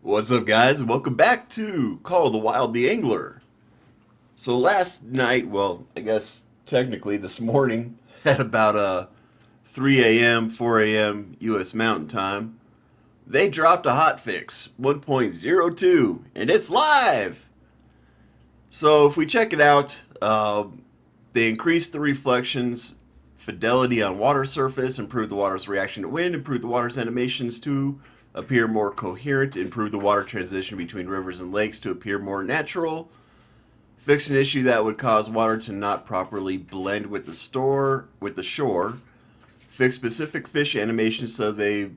What's up, guys? Welcome back to Call of the Wild the Angler. So last night, well, I guess technically this morning, at about 3 a.m., 4 a.m. U.S. Mountain Time, they dropped a hotfix 1.02, and it's live. So if we check it out, they increased the reflections, fidelity on water surface, improved the water's reaction to wind, improved the water's animations to appear more coherent, improved the water transition between rivers and lakes to appear more natural, fixed an issue that would cause water to not properly blend with the shore, fixed specific fish animations so they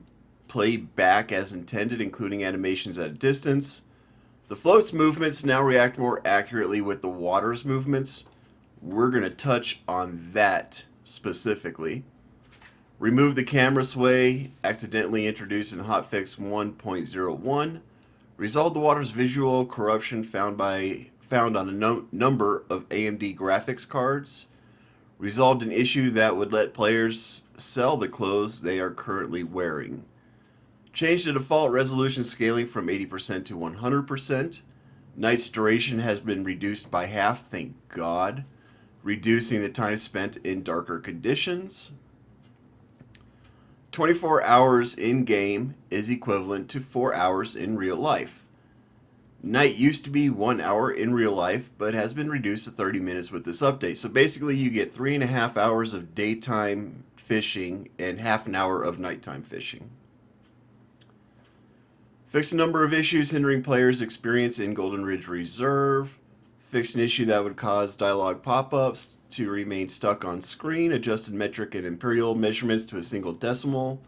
play back as intended, including animations at a distance. The float's movements now react more accurately with the water's movements. We're going to touch on that specifically. Remove the camera sway, accidentally introduced in hotfix 1.01. Resolve the water's visual corruption found on a number of AMD graphics cards. Resolved an issue that would let players sell the clothes they are currently wearing. Changed the default resolution scaling from 80% to 100%. Night's duration has been reduced by half, thank God. Reducing the time spent in darker conditions. 24 hours in-game is equivalent to 4 hours in real life. Night used to be 1 hour in real life, but has been reduced to 30 minutes with this update. So basically you get 3.5 hours of daytime fishing and half an hour of nighttime fishing. Fixed a number of issues hindering players' experience in Golden Ridge Reserve. Fixed an issue that would cause dialogue pop-ups to remain stuck on screen. Adjusted metric and imperial measurements to a single decimal.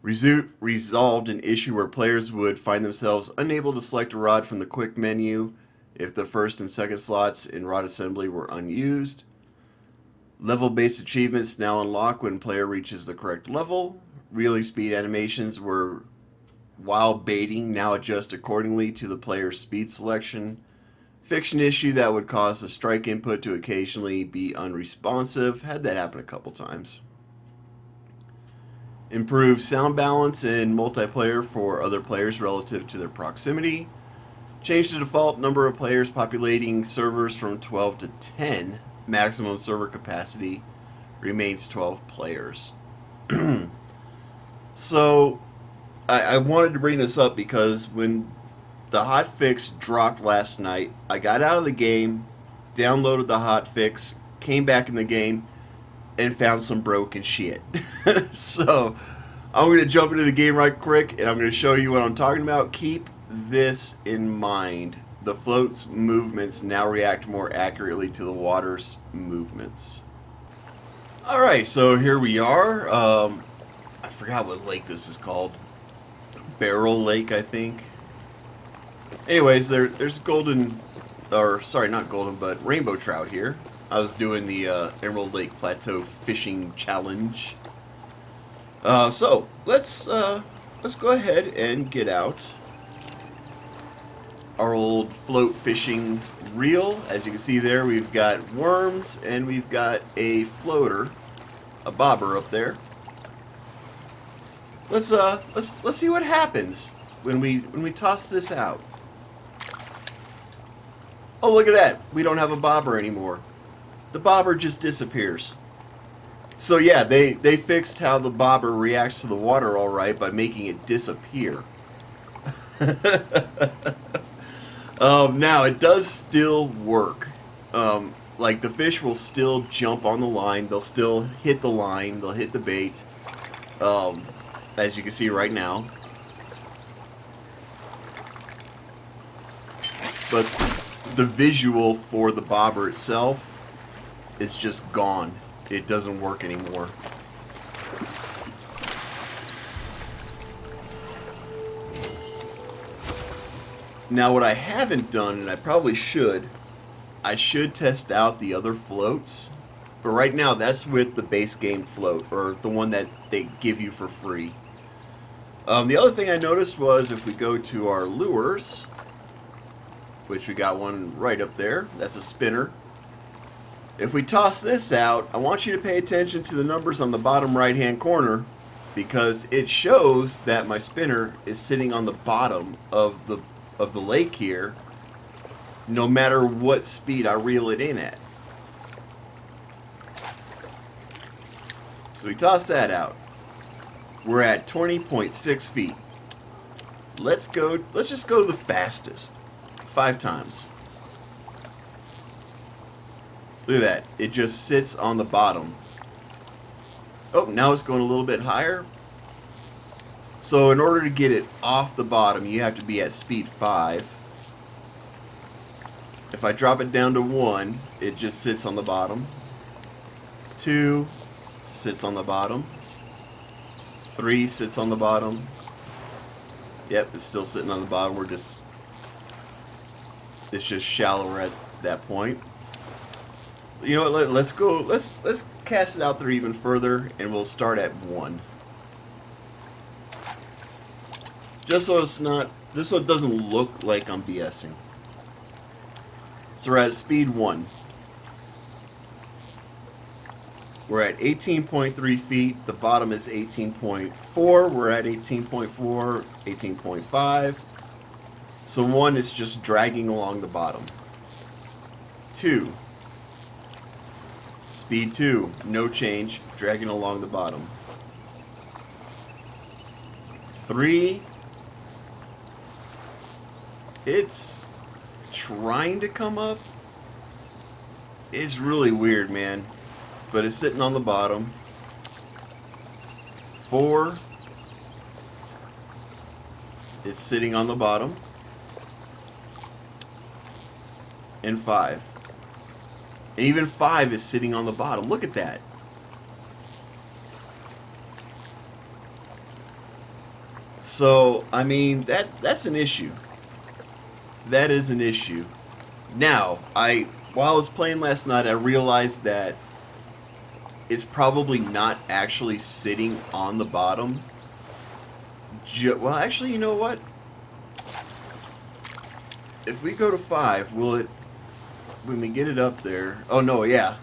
Resolved an issue where players would find themselves unable to select a rod from the quick menu if the first and second slots in rod assembly were unused. Level-based achievements now unlock when player reaches the correct level. Reeling speed animations were while baiting now adjust accordingly to the player's speed selection. Fixed an issue that would cause the strike input to occasionally be unresponsive. Had that happen a couple times. Improve sound balance in multiplayer for other players relative to their proximity. Change the default number of players populating servers from 12 to 10. Maximum server capacity remains 12 players. So, I wanted to bring this up because when the hotfix dropped last night, I got out of the game, downloaded the hotfix, came back in the game, and found some broken shit. So, I'm going to jump into the game right quick, and I'm going to show you what I'm talking about. Keep this in mind. The float's movements now react more accurately to the water's movements. Alright, so here we are. I forgot what lake this is called. Barrel Lake, I think. Anyways, there's golden, or sorry, not golden, but rainbow trout here. I was doing the Emerald Lake Plateau Fishing Challenge. So let's go ahead and get out our old float fishing reel. As you can see there, we've got worms and we've got a floater, a bobber up there. Let's see what happens when we toss this out. Oh, look at that. We don't have a bobber anymore. The bobber just disappears. So yeah, they fixed how the bobber reacts to the water all right by making it disappear. Now, it does still work. Like, the fish will still jump on the line. They'll still hit the line. They'll hit the bait. As you can see right now. But the visual for the bobber itself is just gone. It doesn't work anymore. Now what I haven't done, and I probably should, I should test out the other floats. But right now that's with the base game float, or the one that they give you for free. The other thing I noticed was if we go to our lures, which we got one right up there, that's a spinner. If we toss this out, I want you to pay attention to the numbers on the bottom right hand corner. because it shows that my spinner is sitting on the bottom of the lake here, no matter what speed I reel it in at. So we toss that out. We're at 20.6 feet. Let's just go the fastest. 5 times. Look at that. It just sits on the bottom. Oh, now it's going a little bit higher. So in order to get it off the bottom, you have to be at speed 5. If I drop it down to 1, it just sits on the bottom. 2, sits on the bottom. 3 sits on the bottom. Yep, it's still sitting on the bottom. It's just shallower at that point. You know what? Let's go. Let's cast it out there even further, and we'll start at 1. Just so it doesn't look like I'm BSing. So we're at speed 1. We're at 18.3 feet. The bottom is 18.4. We're at 18.4, 18.5. So 1 is just dragging along the bottom. 2. Speed 2, no change, dragging along the bottom. 3. It's trying to come up. It's really weird, man. But it's sitting on the bottom. 4. It's sitting on the bottom. And 5. And even 5 is sitting on the bottom. Look at that. So, I mean, that's an issue. That is an issue. Now, while I was playing last night, I realized that it's probably not actually sitting on the bottom. Well, actually, you know what? If we go to 5, will it... When we get it up there... Oh, no, yeah.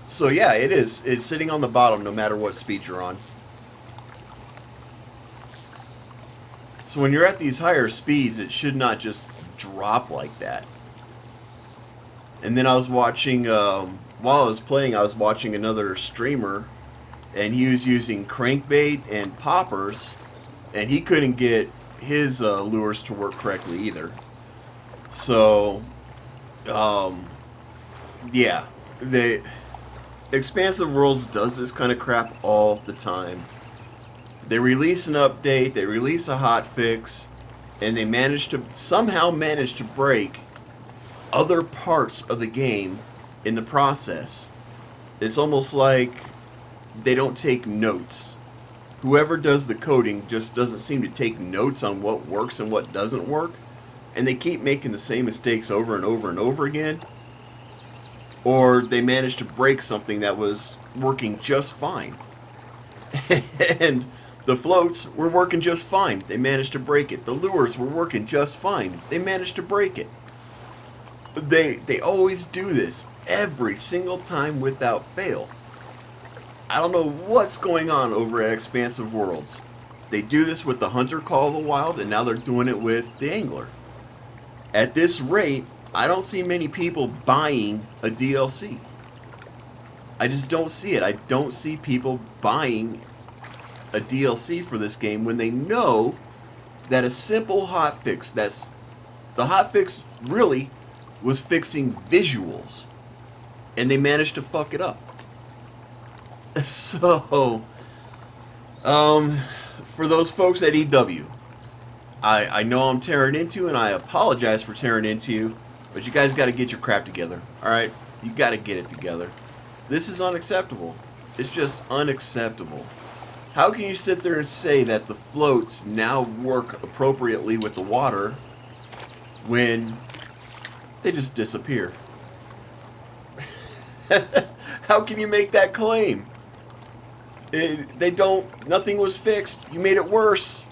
So, yeah, it is. It's sitting on the bottom no matter what speed you're on. So when you're at these higher speeds, it should not just drop like that. And then I was watching... while I was playing, I was watching another streamer, and he was using crankbait and poppers, and he couldn't get his lures to work correctly either. So, yeah, the Expansive Worlds does this kind of crap all the time. They release an update, they release a hotfix, and they somehow manage to break other parts of the game in the process. It's almost like they don't take notes. Whoever does the coding just doesn't seem to take notes on what works and what doesn't work, and they keep making the same mistakes over and over and over again. Or they manage to break something that was working just fine. And the floats were working just fine. They managed to break it. The lures were working just fine. They managed to break it. They always do this every single time without fail. I don't know what's going on over at Expansive Worlds. They do this with the Hunter Call of the Wild, and now they're doing it with the Angler. At this rate, I don't see many people buying a DLC. I just don't see it. I don't see people buying a DLC for this game when they know that a simple hotfix, the hotfix really was fixing visuals, and they managed to fuck it up. So, for those folks at EW, I know I'm tearing into, and I apologize for tearing into you, but you guys got to get your crap together, alright? You got to get it together. This is unacceptable. It's just unacceptable. How can you sit there and say that the floats now work appropriately with the water when they just disappear? How can you make that claim? Nothing was fixed. You made it worse.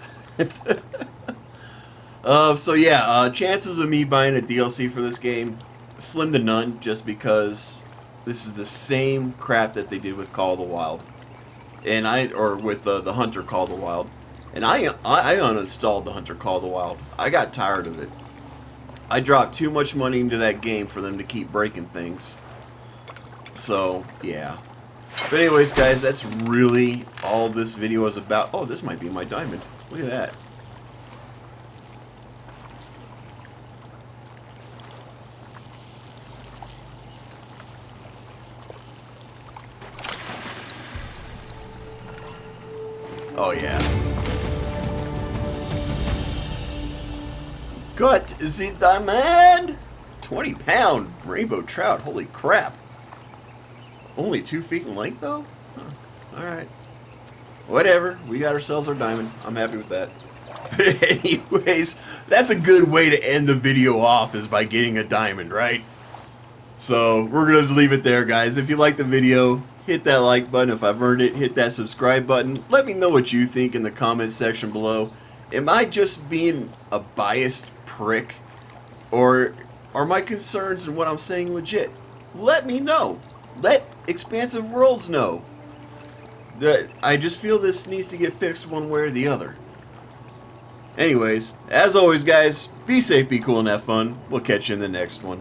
So yeah, chances of me buying a DLC for this game, slim to none, just because this is the same crap that they did with Call of the Wild. and or with the Hunter Call of the Wild, and I uninstalled the Hunter Call of the Wild. I got tired of it. I dropped too much money into that game for them to keep breaking things. So yeah. But anyways, guys, that's really all this video is about. Oh, this might be my diamond. Look at that. Oh, yeah. Got the diamond! 20-pound rainbow trout. Holy crap. Only 2 feet in length, though? Huh. Alright. Whatever. We got ourselves our diamond. I'm happy with that. But anyways, that's a good way to end the video off, is by getting a diamond, right? So, we're going to leave it there, guys. If you like the video, hit that like button. If I've earned it, hit that subscribe button. Let me know what you think in the comments section below. Am I just being a biased prick? Or are my concerns and what I'm saying legit? Let me know. Let Expansive Worlds know. I just feel this needs to get fixed one way or the other. Anyways, as always, guys, be safe, be cool, and have fun. We'll catch you in the next one.